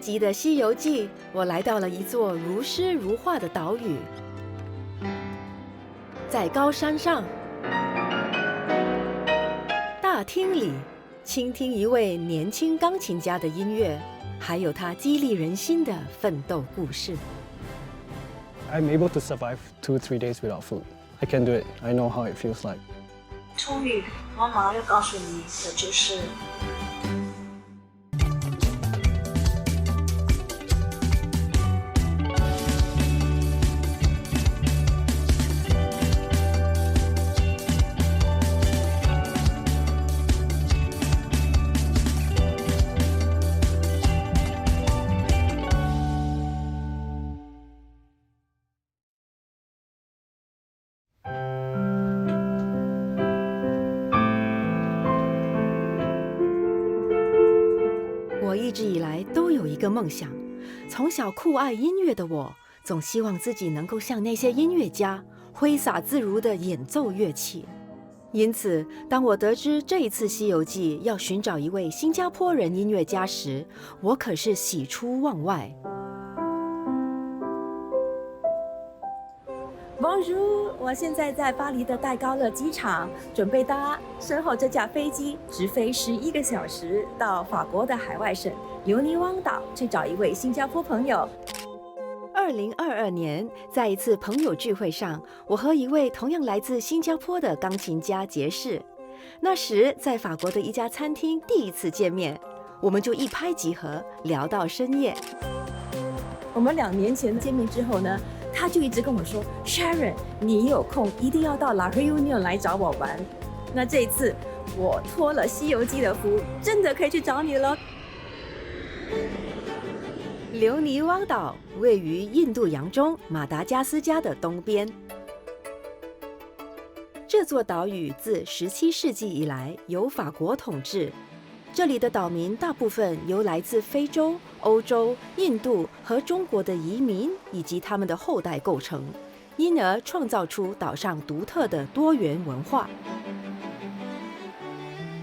集的《西游记》，我来到了一座如诗如画的岛屿，在高山上，大厅里，倾听一位年轻钢琴家的音乐，还有他激励人心的奋斗故事。I'm able to survive 2-3 days without food. I can do it. I know how it feels like. 聪宇，妈妈要告诉你的就是。我一直以来都有一个梦想，从小酷爱音乐的我，总希望自己能够像那些音乐家，挥洒自如地演奏乐器。因此，当我得知这一次《西游记》要寻找一位新加坡人音乐家时，我可是喜出望外。Bonjour， 我现在在巴黎的戴高乐机场，准备搭身后这架飞机直飞11个小时到法国的海外省留尼汪岛去找一位新加坡朋友。2022年，在一次朋友聚会上，我和一位同样来自新加坡的钢琴家结识。那时在法国的一家餐厅第一次见面，我们就一拍即合，聊到深夜。我们2年前见面之后呢，他就一直跟我说 ，Sharon， 你有空一定要到 La Réunion 来找我玩。那这一次我托了《西游记》的福，真的可以去找你了。留尼汪岛位于印度洋中马达加斯加的东边。这座岛屿自17世纪以来由法国统治，这里的岛民大部分由来自非洲、欧洲、印度和中国的移民以及他们的后代构成，因而创造出岛上独特的多元文化。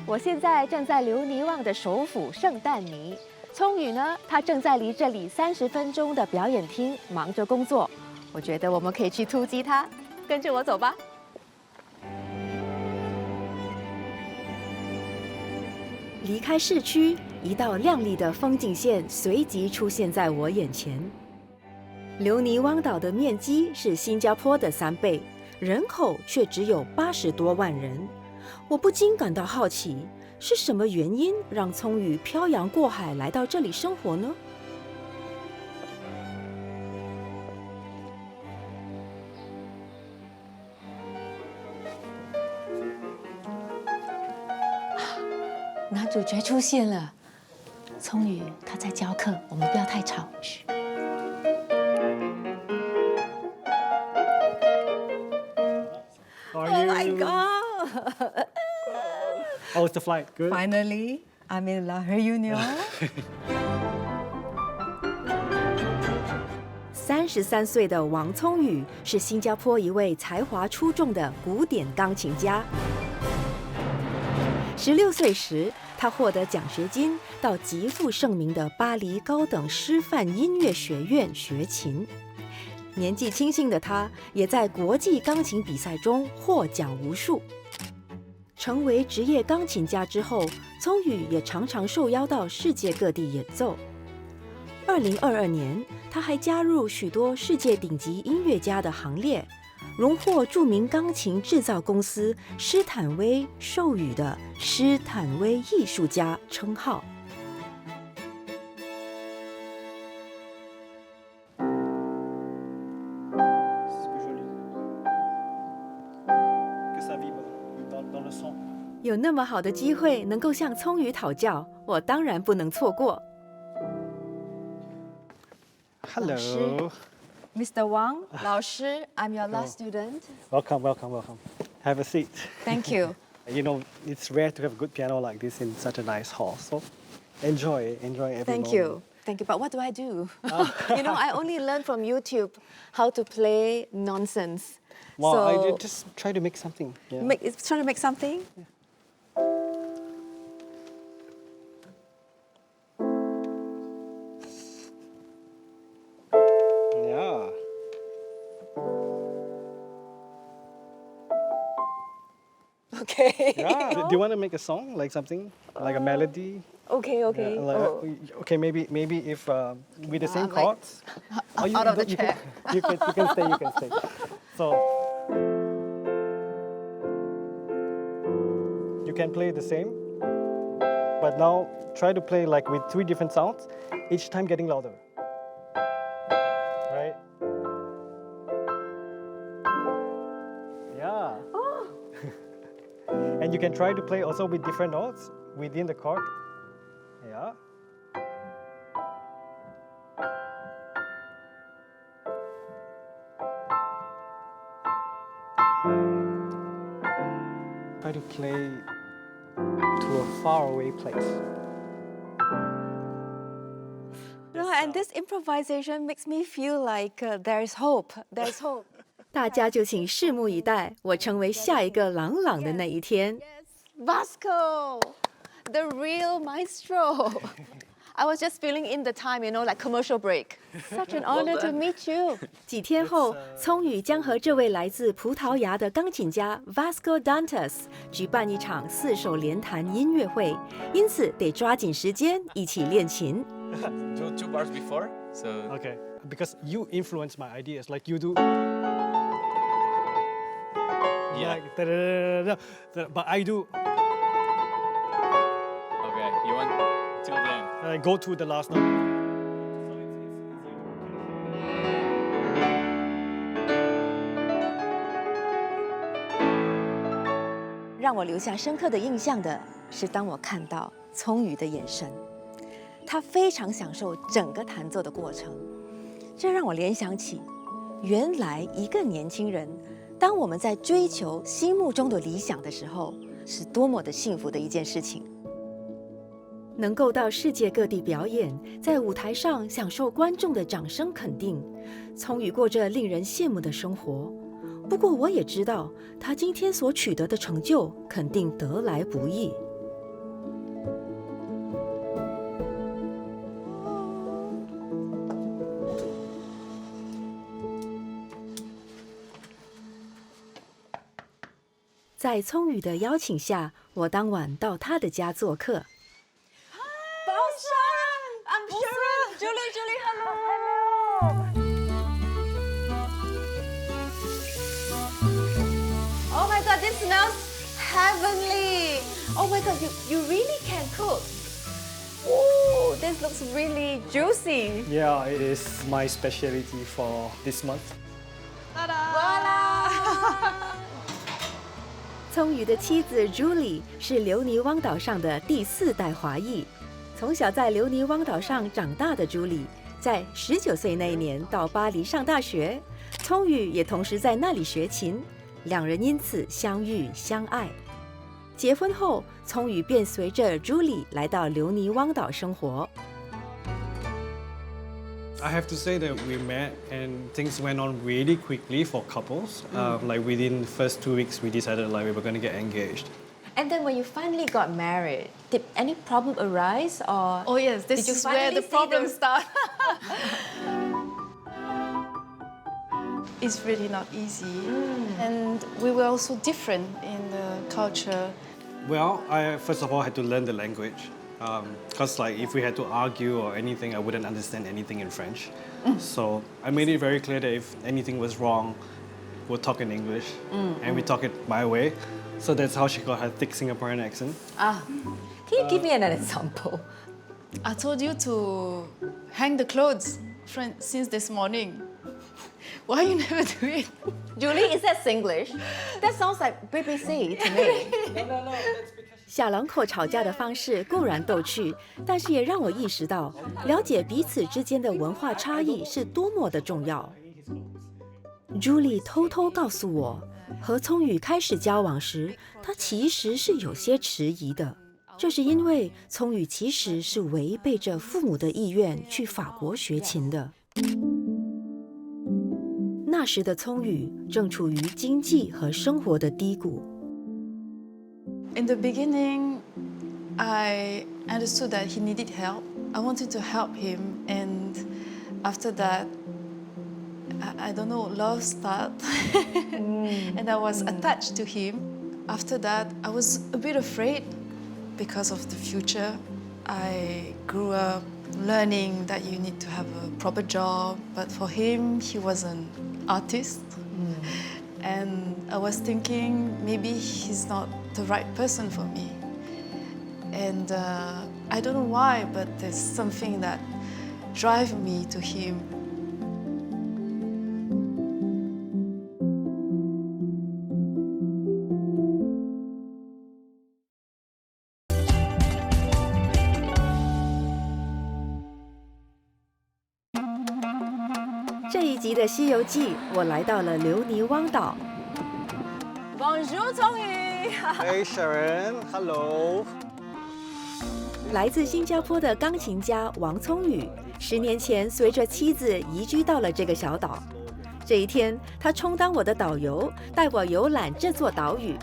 我现在正在留尼旺的首府圣但尼。聪宇呢，他正在离这里30分钟的表演厅忙着工作。我觉得我们可以去突击他，跟着我走吧。离开市区，一道亮丽的风景线随即出现在我眼前。留尼汪岛的面积是新加坡的3倍，人口却只有80多万人。我不禁感到好奇。是什么原因让聪宇漂洋过海来到这里生活呢？男主角出现了，聪宇他在教课，我们不要太吵。嘘。How are Oh you? my god! How was the flight? Good. Finally, I'm in La Réunion. 33岁的王聪宇是新加坡一位才华出众的古典钢琴家。16岁时，他获得奖学金，到极负盛名的巴黎高等师范音乐学院学琴。年纪轻轻的他，也在国际钢琴比赛中获奖无数。成为职业钢琴家之后，聪宇也常常受邀到世界各地演奏。2022年，他还加入许多世界顶级音乐家的行列，荣获著名钢琴制造公司施坦威授予的施坦威艺术家称号。有那么好的机会能够向聪宇讨教，我当然不能错过。Hello. Mr. Wang, 老师, I'm your last student. Welcome, welcome, welcome. Have a seat. Thank you. You know, it's rare to have a good piano like this in such a nice hall. So enjoy every Thank moment. you. Thank you. But what do I do? You know, I only learned from YouTube how to play nonsense. Well, I so did just try to make something. Yeah. trying to make something. Okay. Yeah. Do you want to make a song, like something, like a melody? OK OK， Yeah, okay, maybe if with the same I'm like chords. Oh, out of the you chair. You can stay. You can stay. So you can play the same, but now try to play like with 3 different sounds, each time getting louder. Right? Yeah. And you can try to play also with different notes within the chord. Yeah. Try to play to a faraway place. No, and this improvisation makes me feel like there's hope. There's hope. 大家就请拭目以待，我成为下一个朗朗的那一天。 Vasco, the real maestro. I was just feeling in the time, like commercial break. Such an honor to meet you. 几天后，聪宇将和这位来自葡萄牙的钢琴家 Vasco Dantas 举办一场4手联弹音乐会，因此得抓紧时间一起练琴。 two bars before. So Okay. Because you influence my ideas, like you do. yeah. Like, da-da-da-da-da, but I do. Okay. You want till then? Go to the last note. 让我留下深刻的印象的是，当我看到聪宇的眼神，他非常享受整个弹奏的过程，这让我联想起，原来一个年轻人，当我们在追求心目中的理想的时候，是多么的幸福的一件事情。能够到世界各地表演，在舞台上享受观众的掌声肯定，聪宇过着令人羡慕的生活。不过我也知道，他今天所取得的成就肯定得来不易。在聪宇的邀请下，我当晚到他的家做客。 I'm Sharon. Julie, hello. Oh my God, this smells heavenly. Oh my God, you really can cook. Ooh, this looks really juicy. Yeah, it is my specialty for this month. Voila! 聪宇的妻子 Julie 是留尼汪岛上的第4代华裔。从小在留尼汪岛上长大的 Julie， 在19岁那一年到巴黎上大学，聪宇也同时在那里学琴，两人因此相遇相爱。结婚后，聪宇便随着 Julie 来到留尼汪岛生活。 I have to say that we met and things went on really quickly for couples. Like within the first 2 weeks, we decided like we were going to get engaged. And then when you finally got married, did any problem arise or? Oh yes, this Did you is where finally the see problems the- start. It's really not easy, and we were also different in the culture. Well, I first of all had to learn the language. Because like if we had to argue or anything, I wouldn't understand anything in French. So I made it very clear that if anything was wrong, we'll talk in English, and we talk it my way. So that's how she got her thick Singaporean accent. Can you give me an example? I told you to hang the clothes since this morning. Why you never do it? Julie, is that Singlish? That sounds like BBC to me. 小两口吵架的方式固然逗趣，但是也让我意识到，了解彼此之间的文化差异是多么的重要。Julie 偷偷告诉我，和聪宇开始交往时，她其实是有些迟疑的。这是因为聪宇其实是违背着父母的意愿去法国学琴的。那时的聪宇正处于经济和生活的低谷。 In the beginning, I understood that he needed help. I wanted to help him, and after that, I don't know, love started, and I was attached to him. After that, I was a bit afraid because of the future. I grew up learning that you need to have a proper job, but for him, he was an artist. And I was thinking maybe he's not the right person for me. And I don't know why, but there's something that drives me to him.这一集的《西游记》，我来到了留尼汪岛。 Bonjour, 聪宇。 Hey Sharon, hello. 来自新加坡的钢琴家王聪宇，10年前随着妻子移居到了这个小岛。这一天，他充当我的导游，带我游览这座岛屿。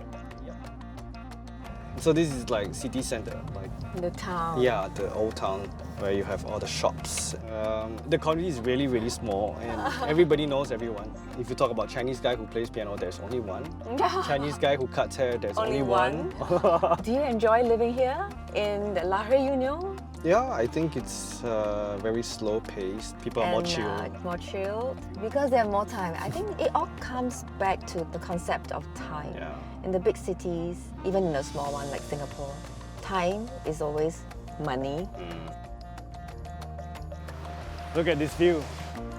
So this is like city center, like The town. yeah, the old town where you have all the shops. The community is really, really small, and everybody knows everyone. If you talk about Chinese guy who plays piano, there's only one. Chinese guy who cuts hair, there's only one. Do you enjoy living here in the La Réunion? Yeah, I think it's very slow paced. People are more chill. More chilled because they have more time. I think it all comes back to the concept of time. Yeah. In the big cities, even in a small one like Singapore, time is always money. Look at this view.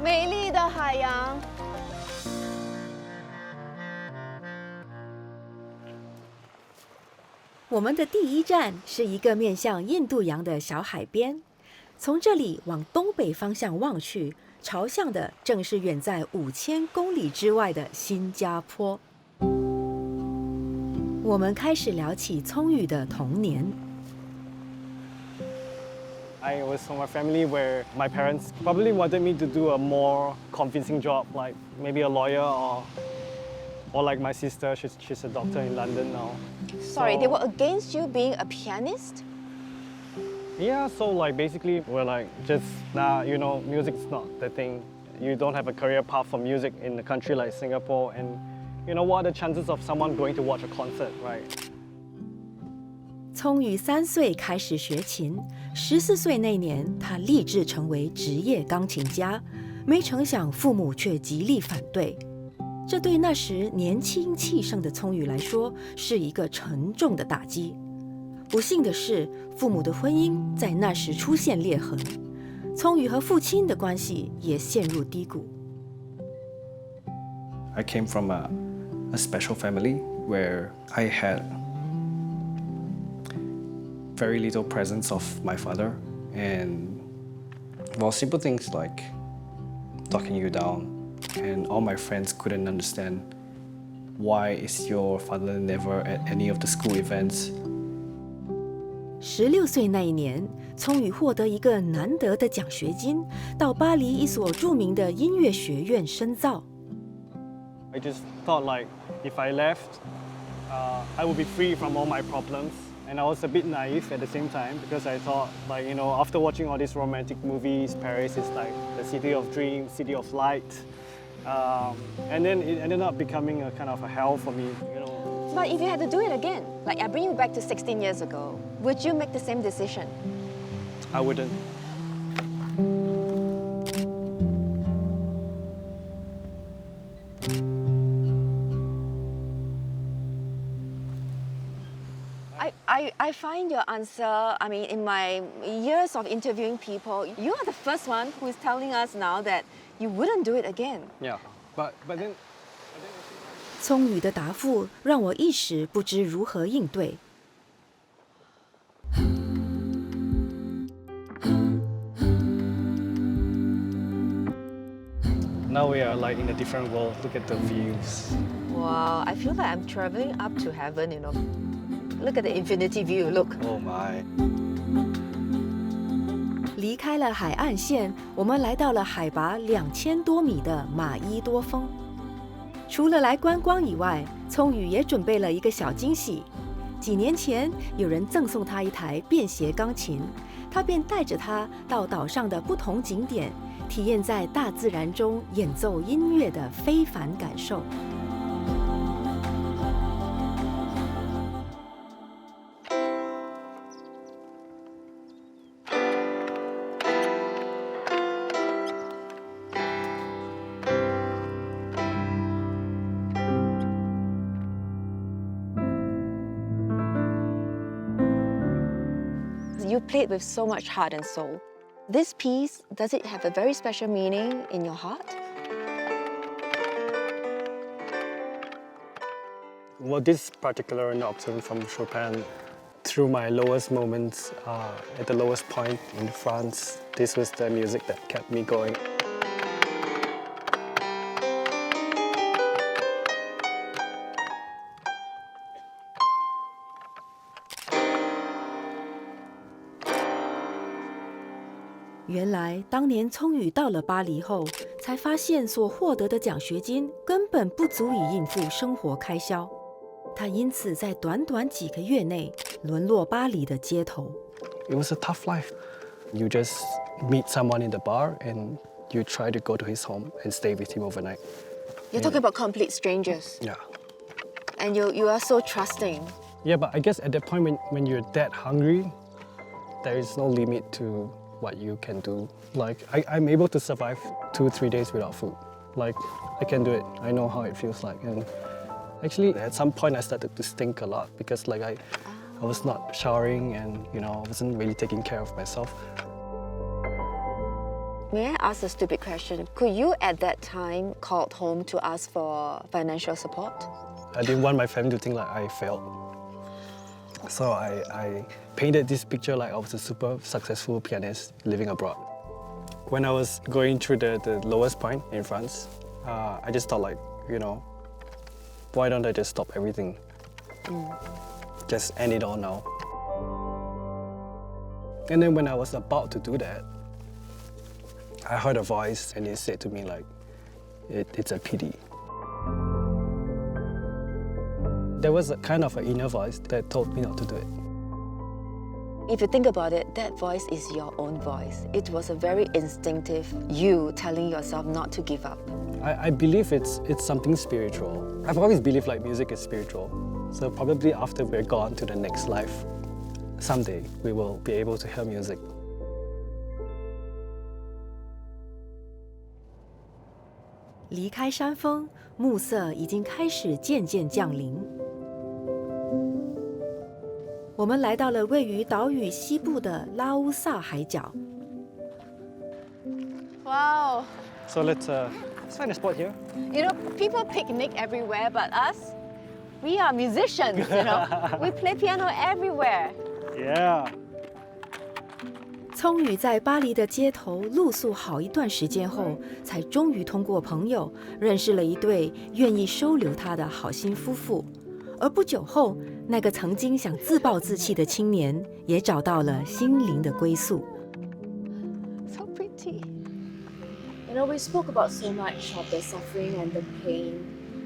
美丽的海洋。我们的第一站是一个面向印度洋的小海边，从这里往东北方向望去，朝向的正是远在5000公里之外的新加坡。我们开始聊起聪宇的童年。 I was from a family where my parents probably wanted me to do a more convincing job, like maybe a lawyer or like my sister, she's a doctor in London now. Sorry, So- they were against you being a pianist? Yeah, so like basically we're like just nah, you know, music's not the thing. You don't have a career path for music in a country like Singapore, and you know what are the chances of someone going to watch a concert, right? 聪宇3岁开始学琴，14岁那年，他立志成为职业钢琴家，没成想父母却极力反对。这对那时年轻气盛的聪宇来说是一个沉重的打击。不幸的是，父母的婚姻在那时出现裂痕，聪宇和父亲的关系也陷入低谷。 I came from a special family where I had very little presence of my father, and well, simple things like talking you down, and all my friends couldn't understand why is your father never at any of the school events. 16岁那一年，聪宇获得一个难得的奖学金，到巴黎一所著名的音乐学院深造。 I just thought like if I left, I would be free from all my problems. And I was a bit naive at the same time because I thought like, you know, after watching all these romantic movies, Paris is like the city of dreams, city of light. And then it ended up becoming a kind of a hell for me, you know. But if you had to do it again, like I bring you back to 16 years ago, would you make the same decision? I wouldn't. I find your answer, I mean, in my years of interviewing people, you are the first one who is telling us now that you wouldn't do it again. Yeah. But then 聪宇的答复让我一时不知如何应对。 now we are like in a different world. Look at the views. Wow, I feel like I'm traveling up to heaven, you know. Look at the infinity view, look. Oh my. 离开了海岸线，我们来到了海拔2000多米的马伊多峰。除了来观光以外，聪宇也准备了一个小惊喜。几年前，有人赠送他一台便携钢琴，他便带着它到岛上的不同景点，体验在大自然中演奏音乐的非凡感受。you played with so much heart and soul. This piece, does it have a very special meaning in your heart? Well, this particular nocturne from Chopin, through my lowest moments, at the lowest point in France, this was the music that kept me going.原来当年聪宇到了巴黎后，才发现所获得的奖学金根本不足以应付生活开销。他因此在短短几个月内沦落巴黎的街头。It was a tough life. You just meet someone in the bar and you try to go to his home and stay with him overnight. You're talking about complete strangers. Yeah. And you are so trusting. Yeah, but I guess at that point when you're that hungry, there is no limit to what you can do. Like, I'm able to survive 2-3 days without food. Like, I can do it. I know how it feels like. And actually, at some point, I started to stink a lot because like I was not showering and, you know, I wasn't really taking care of myself. May I ask a stupid question? Could you at that time called home to ask for financial support? I didn't want my family to think like I failed. So I painted this picture like I was a super successful pianist living abroad. When I was going through the lowest point in France, I just thought like, you know, why don't I just stop everything? Just end it all now. And then when I was about to do that, I heard a voice and it said to me like, it's a pity. There was a kind of an inner voice that told me not to do it. If you think about it, that voice is your own voice. It was a very instinctive you telling yourself not to give up. I believe it's something spiritual. I've always believed like music is spiritual. So probably after we're gone to the next life, someday we will be able to hear music. 离开山峰，暮色已经开始渐渐降临。我们来到了位于岛屿西部的拉乌萨海角。Wow. So let's find a spot here. You know, people picnic everywhere, but us, we are musicians, you know. We play piano everywhere. Yeah. 聪宇在巴黎的街头露宿好一段时间后，才终于通过朋友认识了一对愿意收留他的好心夫妇。而不久后，那个曾经想自暴自弃的青年也找到了心灵的归宿。So pretty. You know, we spoke about so much of the suffering and the pain.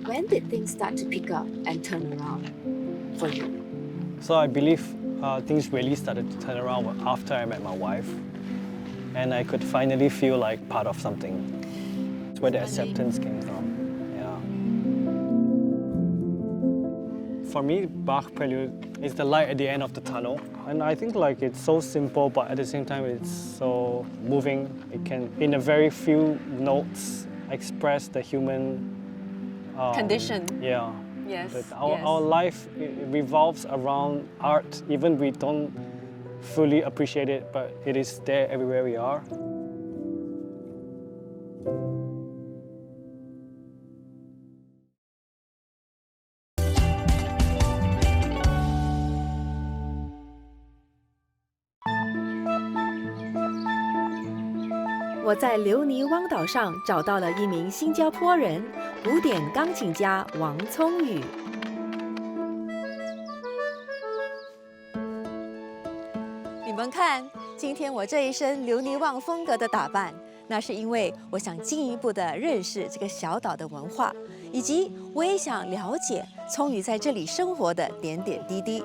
When did things start to pick up and turn around for you? So I believe things really started to turn around after I met my wife. And I could finally feel like part of something. It's where the acceptance came from. Yeah. For me, Bach Prelude is the light at the end of the tunnel. And I think like it's so simple, but at the same time it's so moving. It can, in a very few notes, express the human Condition. Yeah. Yes. But our life revolves around art. Even we don't fully appreciate it, but it is there everywhere we are. Yes. 我在留尼汪岛上找到了一名新加坡人，古典钢琴家王聪宇。你们看，今天我这一身留尼旺风格的打扮，那是因为我想进一步的认识这个小岛的文化，以及我也想了解聪宇在这里生活的点点滴滴。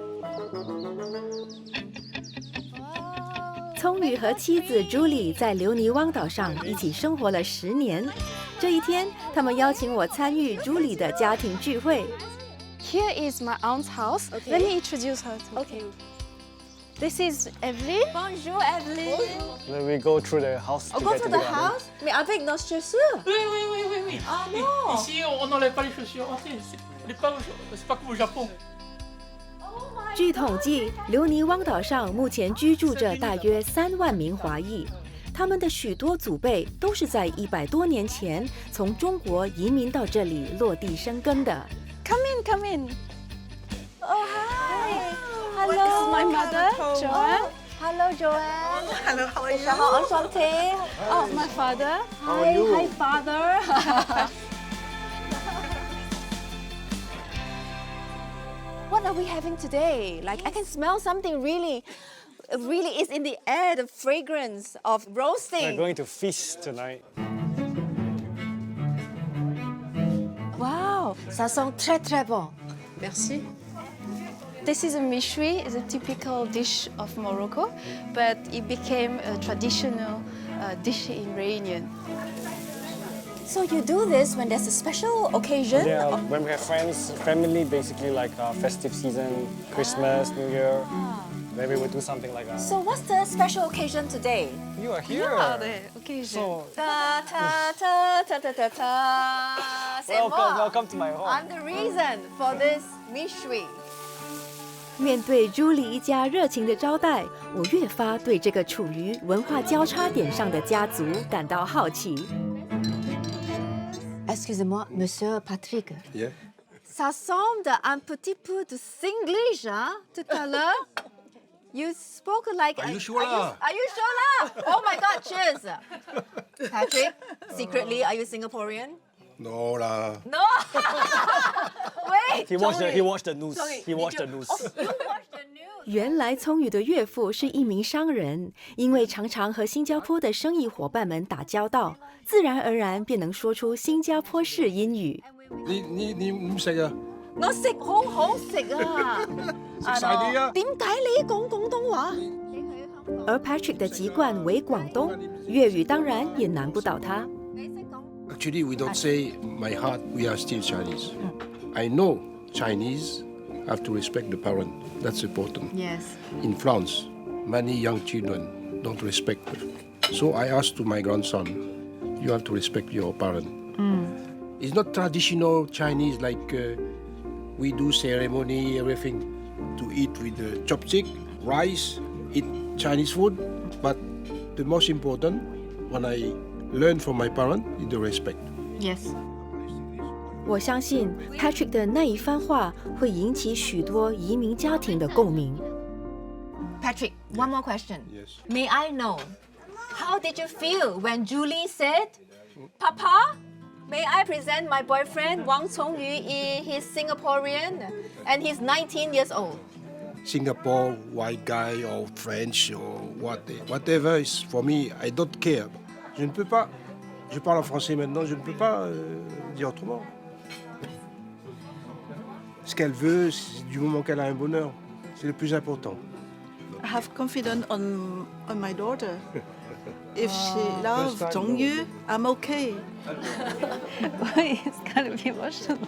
聪宇和妻子朱莉在留尼汪岛上一起生活了10年。这一天，他们邀请我参与朱莉的家庭聚会。Here is my aunt's house. Okay. Let me introduce her to Okay. you. This is Evelyn. Bonjour, Evelyn. Then we go through the house. Oh, go to the house? Mais avec nos chaussures. Oui. Ah non. Ici, on n'enlève pas les chaussures. C'est pas comme au Japon. 据统计，留尼汪岛上目前居住着大约3万名华裔，他们的许多祖辈都是在100多年前从中国移民到这里落地生根的。Come in, come in. Oh, hi. Hello. This is my mother, Joanne. Hello, Joanne. Hello, how are you? Enchanté. Oh, my father. Hi, father. What are we having today? Like, I can smell something really is in the air, the fragrance of We're roasting. going to feast tonight. Wow, ça sent très très bon. Merci. This is a mishui. It's a typical dish of Morocco, but it became a traditional dish in Réunion. So you do this when there's a special occasion? Yeah, when we have friends, family, basically like festive season, Christmas, New Year, then we would do something like that. So what's the special occasion today? You are here. Yeah, the occasion. So, Ta ta ta ta ta ta ta. C'est welcome, moi. welcome to my home. I'm the reason for this mishui. 面对朱莉一家热情的招待，我越发对这个处于文化交叉点上的家族感到好奇。Excusez-moi, Monsieur Patrick. Yeah. Ça semble un petit peu de Singlish, hein, tout à l'heure. You spoke like. Are you sure lah? Are you sure lah? Oh my God! Cheers, Patrick. Secretly, are you Singaporean? No lah. No. Wait. He watched the news. Sorry, He watched the did you- news. Oh, you watched the news. 原来聪宇的岳父是一名商人，因为常常和新加坡的生意伙伴们打交道，自然而然便能说出新加坡式英語。你唔食啊？我食好好食啊！食晒啲啊！點解你講廣東話？而 Patrick 的籍貫為廣東，粵語當然也難不倒他。Actually, we don't say my heart. We are still Chinese. I know Chinese have to respect the parent. That's important. Yes. In France, many young children don't respect. So I asked to my grandson, you have to respect your parent. It's not traditional Chinese like we do ceremony, everything to eat with the chopstick, rice, eat Chinese food. But the most important, when I learn from my parent, is the respect. Yes. 我相信 Patrick 的那一番话会引起许多移民家庭的共鸣。Patrick, one more question. Yes. May I know, how did you feel when Julie said, Papa, may I present my boyfriend Wang Congyu? He's Singaporean and he's 19 years old. Singapore, white guy or French or whatever is for me, I don't care. Je ne peux pas. Je parle en français maintenant, je ne peux pas dire autrement. Ce qu'elle veut, du moment qu'elle a un bonheur, c'est le plus important. I have confidence on my daughter. If she loves first time, Zhongyu, I'm okay. It's kind of emotional.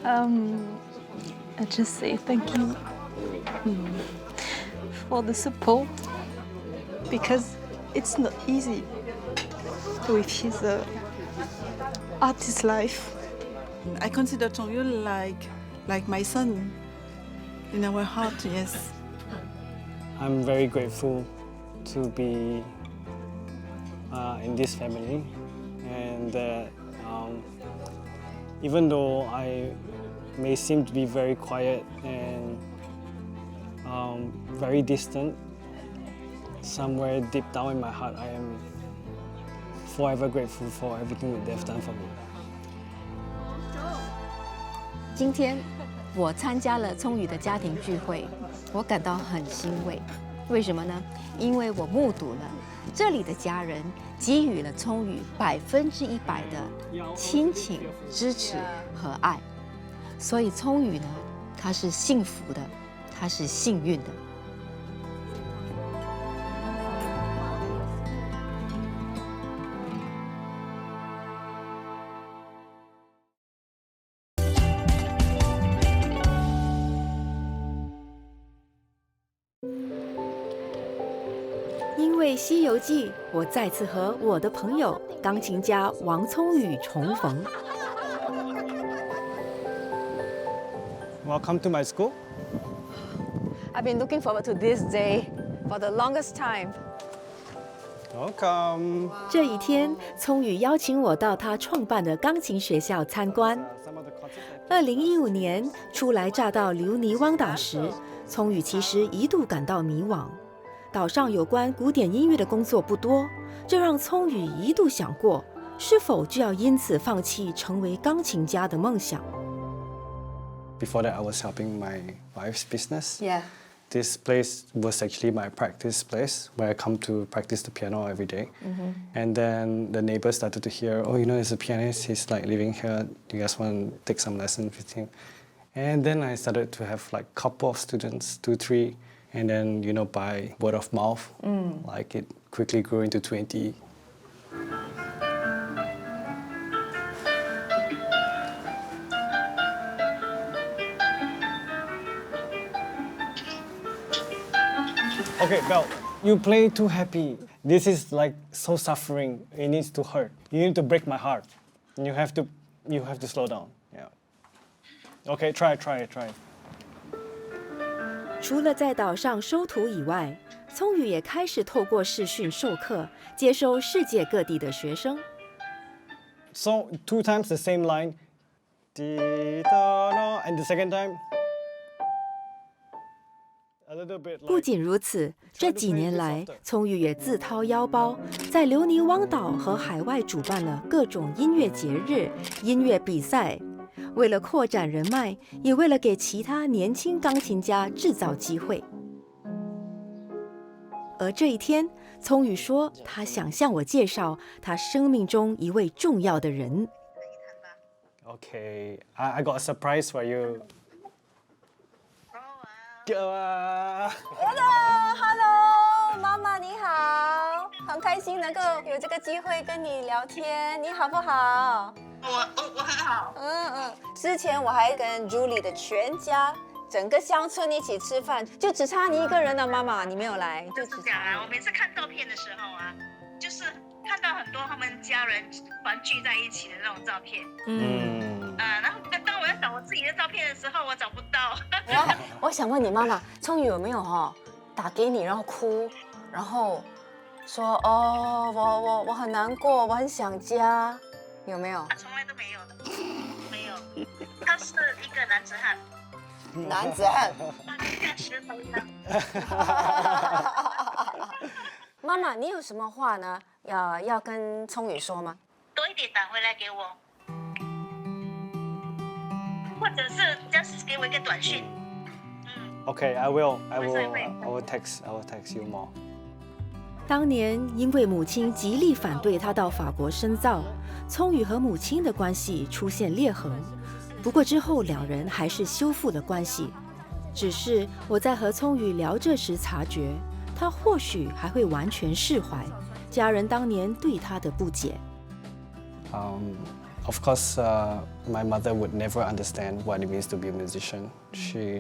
I just say thank you for the support because it's not easy with his artist life. I consider Zhongyu like my son in our heart, yes. I'm very grateful to be in this family, and that even though I may seem to be very quiet and very distant, somewhere deep down in my heart, I am forever grateful for everything that they've done for me. 今天我参加了聪宇的家庭聚会，我感到很欣慰。为什么呢？因为我目睹了这里的家人给予了聪宇100%的亲情、支持和爱，所以聪宇呢，他是幸福的，他是幸运的。因为《西游记》，我再次和我的朋友钢琴家王聪宇重逢。Welcome to my school. I've been looking forward to this day for the longest time. Welcome. 这一天，聪宇邀请我到他创办的钢琴学校参观。2015年初来乍到留尼汪岛时，聪宇其实一度感到迷惘。岛上有关古典音乐的工作不多，这让聪宇一度想过，是否就要因此放弃成为钢琴家的梦想。Before that, I was helping my wife's business. Yeah. This place was actually my practice place where I come to practice the piano every day. And then the neighbors started to hear, oh, you know, there's a pianist, he's like living here. Do you guys want to take some lessons with him? And then I started to have like a couple of students, 2, 3. And then, you know, by word of mouth, like it quickly grew into 20. Okay, Belle, you play too happy. This is like so suffering. It needs to hurt. You need to break my heart. And you have to slow down. Yeah. Okay, try. 除了在岛上收徒以外，聪宇也开始透过视讯授课，接收世界各地的学生。So 2 times the same line. And the second time. 不仅如此，这几年来，聪宇也自掏腰包，在留尼汪岛和海外主办了各种音乐节日、音乐比赛。为了扩展人脉，也为了给其他年轻钢琴家制造机会。而这一天，聪宇说，他想向我介绍他生命中一位重要的人。Okay, I got a surprise for you. Hello， 妈妈你好，很开心能够有这个机会跟你聊天，你好不好？我很好。之前我还跟 Julie 的全家，整个乡村一起吃饭，就只差你一个人了，妈妈你没有来，就只差你。我每次看照片的时候啊，就是看到很多他们家人团聚在一起的那种照片。然后当我要找我自己的照片的时候，我找不到。我想问你妈妈，聪宇有没有打给你，然后哭，然后说我很难过，我很想家，有没有？从来都没有的，没有。他是一个男子汉。男子汉。妈妈，你有什么话呢？要跟聪宇说吗？多一点打回来给我。或者是 just 给我一个短讯。Okay, I will text you more. 当年因为母亲极力反对他到法国深造，聪宇和母亲的关系出现裂痕。不过之后两人还是修复了关系。只是我在和聪宇聊这时察觉，他或许还会完全释怀家人当年对他的不解。Of course, my mother would never understand what it means to be a musician. She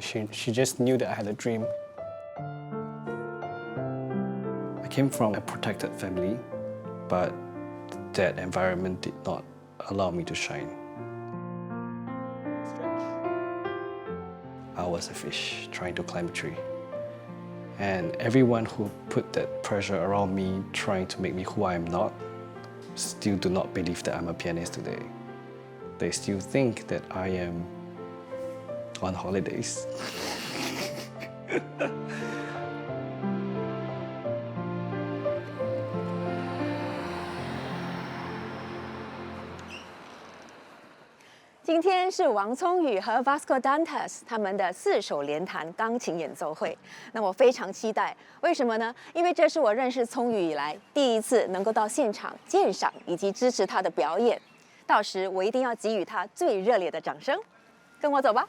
just knew that I had a dream. I came from a protected family, but that environment did not allow me to shine. I was a fish trying to climb a tree. And everyone who put that pressure around me, trying to make me who I am not, still do not believe that I'm a pianist today. They still think that I am on holidays. 今天是王聪宇和 Vasco Dantas 他们的4手联弹钢琴演奏会。那我非常期待，为什么呢？因为这是我认识聪宇以来第一次能够到现场鉴赏以及支持他的表演。到时我一定要给予他最热烈的掌声。跟我走吧。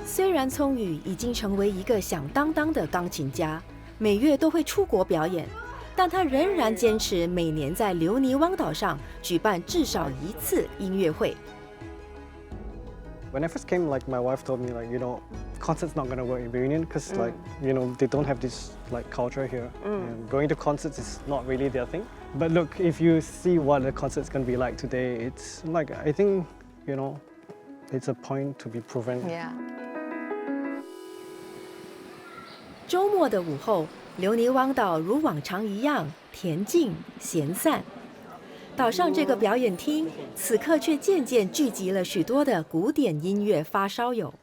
虽然聪宇已经成为一个响当当的钢琴家，每月都会出国表演，但他仍然坚持每年在留尼汪岛上举办至少1次音乐会。When I first came, like my wife told me, like, you know, concerts not gonna work in Reunion because, like, you know, they don't have this like culture here. And going to concerts is not really their thing. But look, if you see what the concert's gonna be like today, it's like I think, you know, it's a point to be proven. Yeah. 周末的午后，留尼汪岛如往常一样恬静闲散。岛上这个表演厅，此刻却渐渐聚集了许多的古典音乐发烧友。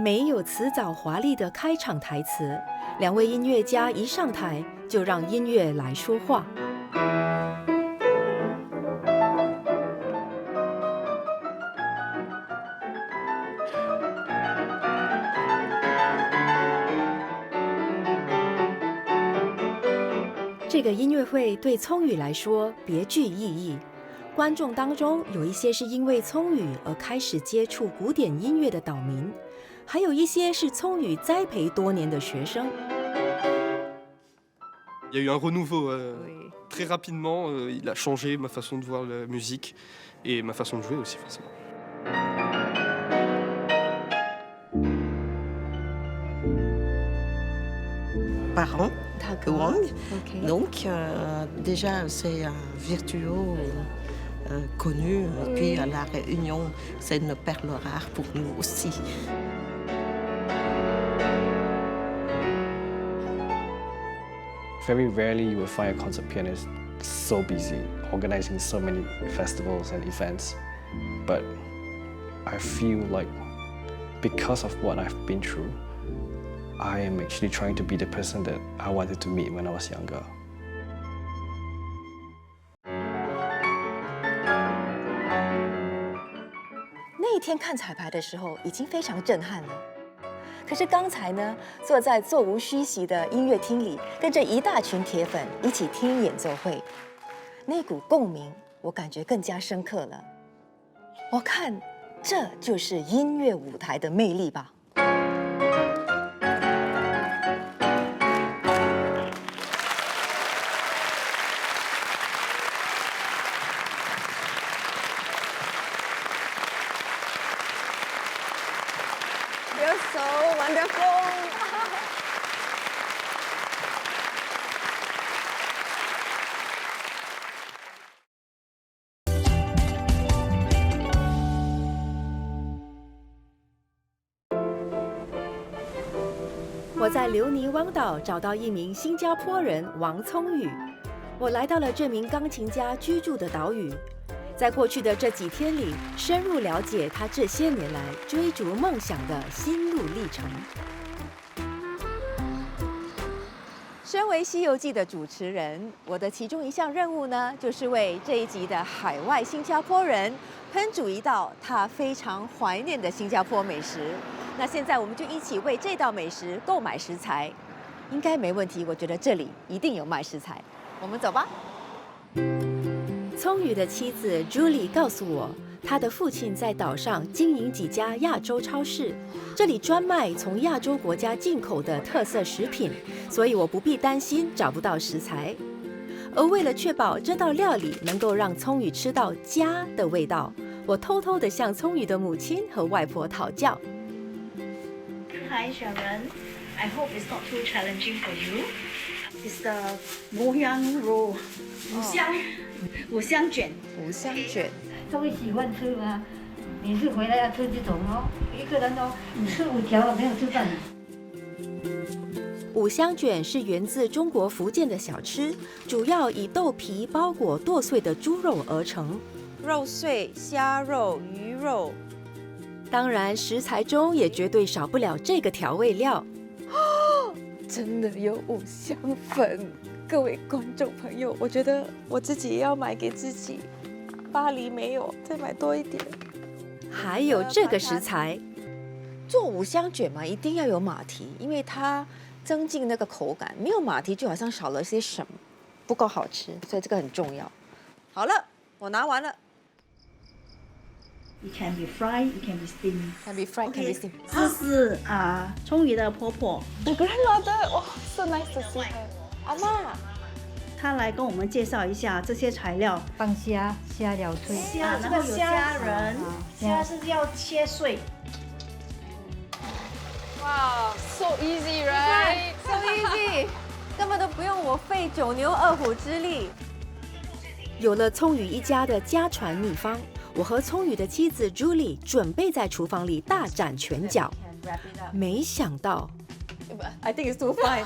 没有辞藻华丽的开场台词，两位音乐家一上台就让音乐来说话。这个音乐会对聪宇来说别具意义。观众当中有一些是因为聪宇而开始接触古典音乐的岛民。还有一些是聪宇栽培多年的学生。Il y a eu un renouveau très rapidement. Il a changé ma façon de voir la musique et ma façon de jouer aussi forcément. Parents, Wang. Donc déjà c'est un virtuose connu. Puis à la Réunion, c'est une perle rare pour nous aussi. Very rarely you will find a concert pianist so busy, organizing so many festivals and events. But I feel like because of what I've been through, I am actually trying to be the person that I wanted to meet when I was younger. 那天看彩排的时候已经非常震撼了。可是刚才呢，坐在座无虚席的音乐厅里，跟着一大群铁粉一起听演奏会，那股共鸣我感觉更加深刻了。我看这就是音乐舞台的魅力吧。You're so wonderful. 我在留尼汪岛找到一名新加坡人王聪宇，我来到了这名钢琴家居住的岛屿。在过去的这几天里，深入了解他这些年来追逐梦想的心路历程。身为《西游记》的主持人，我的其中一项任务呢，就是为这一集的海外新加坡人烹煮一道他非常怀念的新加坡美食。那现在我们就一起为这道美食购买食材，应该没问题。我觉得这里一定有卖食材，我们走吧。聪宇的妻子 Julie 告诉我，他的父亲在岛上经营几家亚洲超市，这里专卖从亚洲国家进口的特色食品，所以我不必担心找不到食材。而为了确保这道料理能够让聪宇吃到家的味道，我偷偷地向聪宇的母亲和外婆讨教。Hi, Sharon. I hope it's not too challenging for you. It's the Moyang roll. 五香卷。五香卷。他会喜欢吃吗？每次回来要吃这种哦，一个人哦吃5条没有吃饭。五香卷是源自中国福建的小吃，主要以豆皮包裹剁碎的猪肉而成，肉碎、虾肉、鱼肉。当然，食材中也绝对少不了这个调味料。真的有五香粉，各位观众朋友，我觉得我自己也要买给自己。巴黎没有，再买多一点。还有这个食材，做五香卷嘛，一定要有马蹄，因为它增进那个口感。没有马蹄就好像少了些什么，不够好吃，所以这个很重要。好了，我拿完了。It can be fried, it can be steamed. Can be fried, can be steamed. 这是聪宇的婆婆。The grandmother, oh, so nice to see her. 阿嬷，她来跟我们介绍一下这些材料。放虾，虾了碎。然后有虾仁，虾是要切碎。Wow, so easy, right? So easy， 根本都不用我费九牛二虎之力。有了聪宇一家的家传秘方，我和聪宇的妻子 Julie 准备在厨房里大展拳脚。没想到 I think it's too fine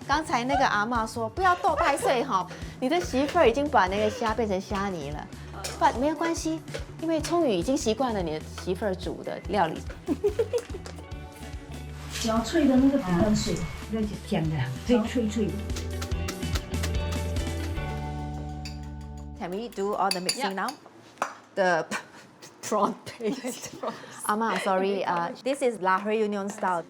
刚才那个阿嬷说不要剁太碎哈，你的媳妇儿已经把那个虾变成虾泥了。But 没有关系，因为聪宇已经习惯了你的媳妇儿煮的料理。嚼脆的那个皮跟水，那就讲的，脆脆。Can we do all the mixing now? The prawn paste. Ama, sorry. This is Lahore Union style.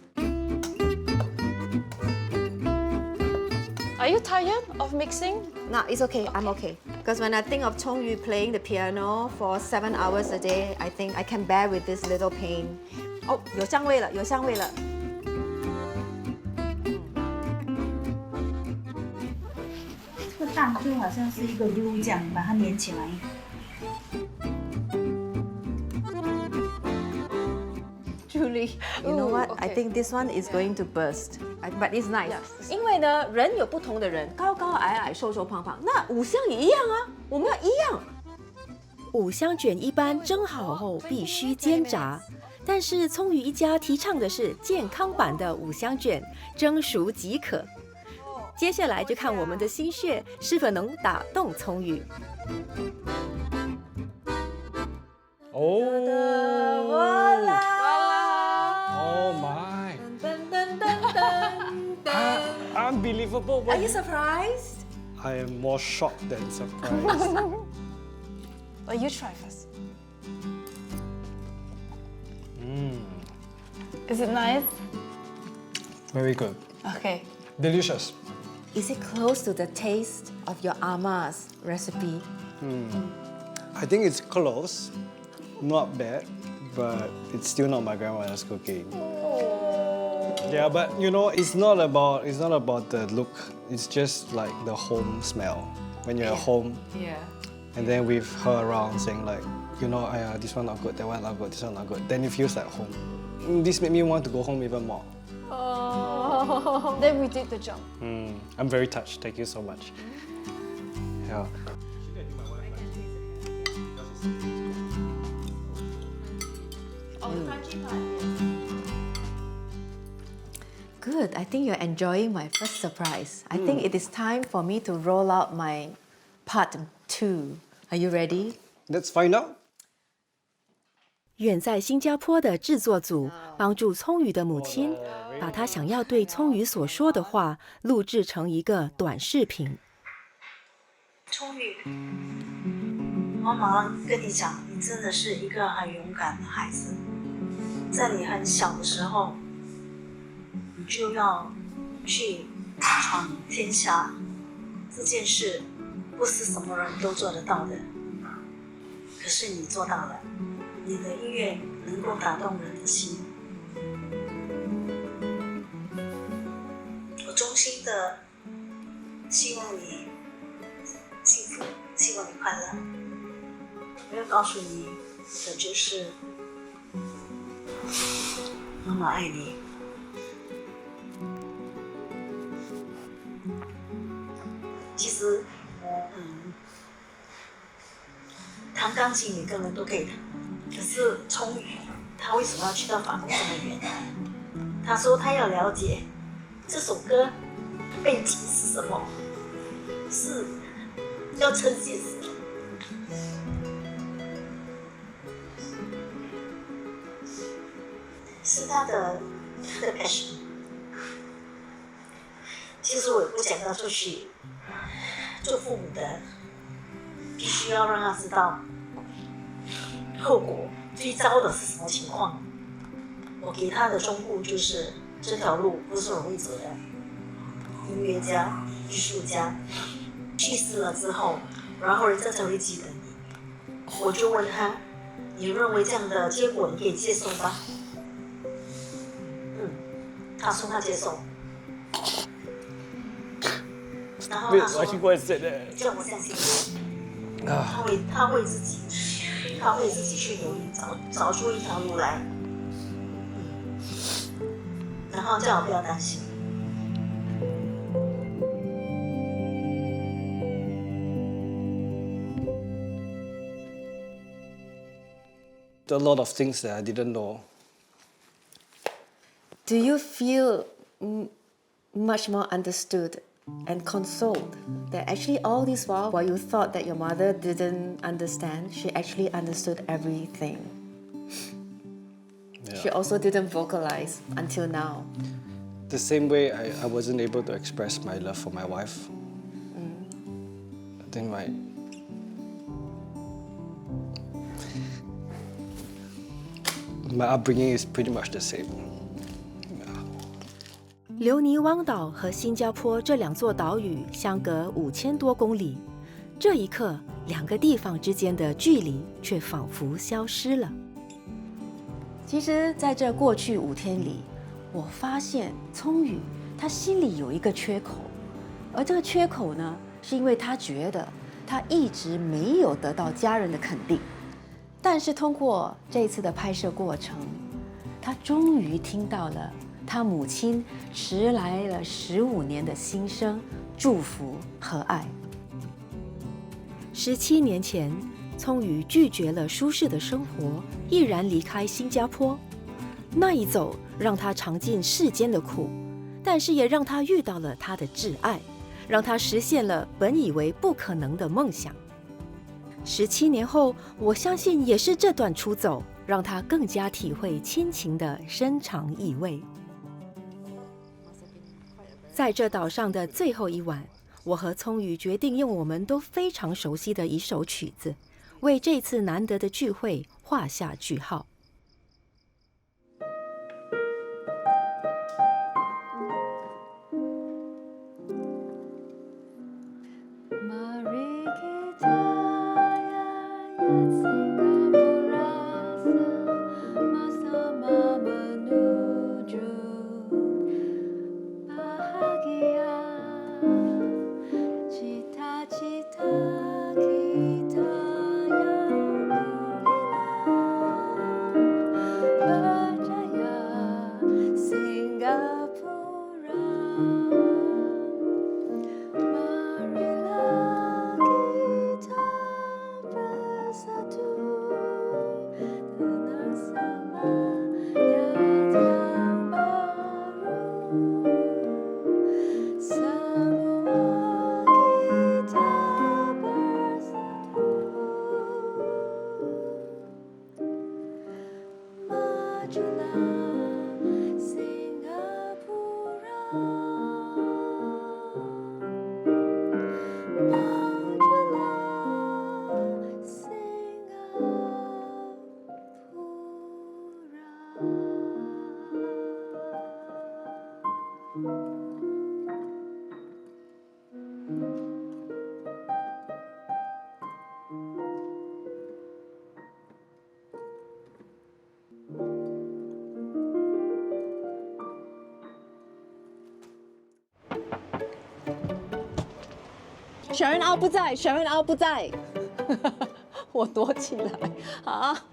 Are you tired of mixing? No, it's okay. I'm okay. Because when I think of Chongyu playing the piano for 7 hours a day, I think I can bear with this little pain. Oh, 有香味了，有香味了。这个蛋就好像是一个溜这样，把它粘起来。Julie, you know what? I think this one is going to burst. But it's nice. 因为呢，人有不同的人，高高矮矮、瘦瘦胖胖，那五香也一样啊，我们要一样。五香卷一般蒸好后必须煎炸，但是聪宇一家提倡的是健康版的五香卷，蒸熟即可。接下来就看我们的心血是否能打动聪宇。Oh my! Unbelievable! Are you surprised? I am more shocked than surprised. Well, you try first. Is it nice? Very good. Okay. Delicious. Is it close to the taste of your Ama's recipe? I think it's close, not bad, but it's still not my grandmother's cooking. Yeah, but you know, it's not about the look. It's just like the home smell. When you're at home, and then with her around saying like, you know, this one not good, that one not good, this one not good. Then it feels like home. This made me want to go home even more. Oh, then we did the job. I'm very touched. Thank you so much. Yeah. Good. I think you're enjoying my first surprise. I think it is time for me to roll out my part 2. Are you ready? Let's find out. 远在新加坡的制作组帮助聪宇的母亲，把他想要对聪宇所说的话录制成一个短视频。聪宇，妈妈跟你讲，你真的是一个很勇敢的孩子。在你很小的时候，你就要去闯天下，这件事不是什么人都做得到的，可是你做到了。你的音乐能够打动人的心，我衷心的希望你幸福，希望你快乐。我要告诉你的就是，妈妈爱你。其实，弹钢琴你根本都可以弹。可是聪宇，他为什么要去到法国这么远？他说他要了解这首歌背景是什么，是要呈现什么。是他的 passion。其实我也不想要出去，做父母的必须要让他知道。后果最糟的是什么情况？我给他的忠告就是：这条路不是容易走的。音乐家、艺术家去世了之后，然后人家才会记得你。我就问他，你认为这样的结果你可以接受吗？他说他接受。然后他说，叫我相信他，他会自己去努力找出一条路来。然后叫我不要担心。A lot of things that I didn't know. Do you feel much more understood and consoled that actually all this while you thought that your mother didn't understand, she actually understood everything? Yeah. She also didn't vocalize until now. The same way I wasn't able to express my love for my wife. I think my upbringing is pretty much the same. 留尼汪岛和新加坡这两座岛屿相隔5000多公里，这一刻，两个地方之间的距离却仿佛消失了。其实，在这过去5天里，我发现聪宇他心里有一个缺口，而这个缺口呢，是因为他觉得他一直没有得到家人的肯定。但是通过这次的拍摄过程，他终于听到了他母亲迟来了15年的心声、祝福和爱。17年前，聪宇拒绝了舒适的生活，毅然离开新加坡。那一走，让他尝尽世间的苦，但是也让他遇到了他的挚爱，让他实现了本以为不可能的梦想。17年后，我相信也是这段出走，让他更加体会亲情的深长意味。在这岛上的最后一晚，我和聪宇决定用我们都非常熟悉的一首曲子，为这次难得的聚会画下句号。小人凹不在，小人凹不在。我躲起来啊！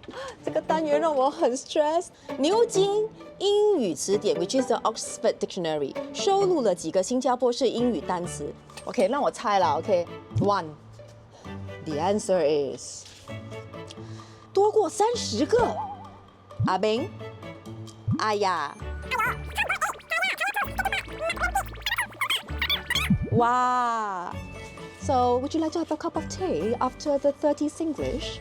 这个单元让我很 stress。牛津英语词典 ，which is the Oxford Dictionary， 收录了几个新加坡式英语单词。OK， 让我猜了。OK，1， the answer is 多过30个。阿明，哎呀，哇！So, would you like to have a cup of tea after the 30th English?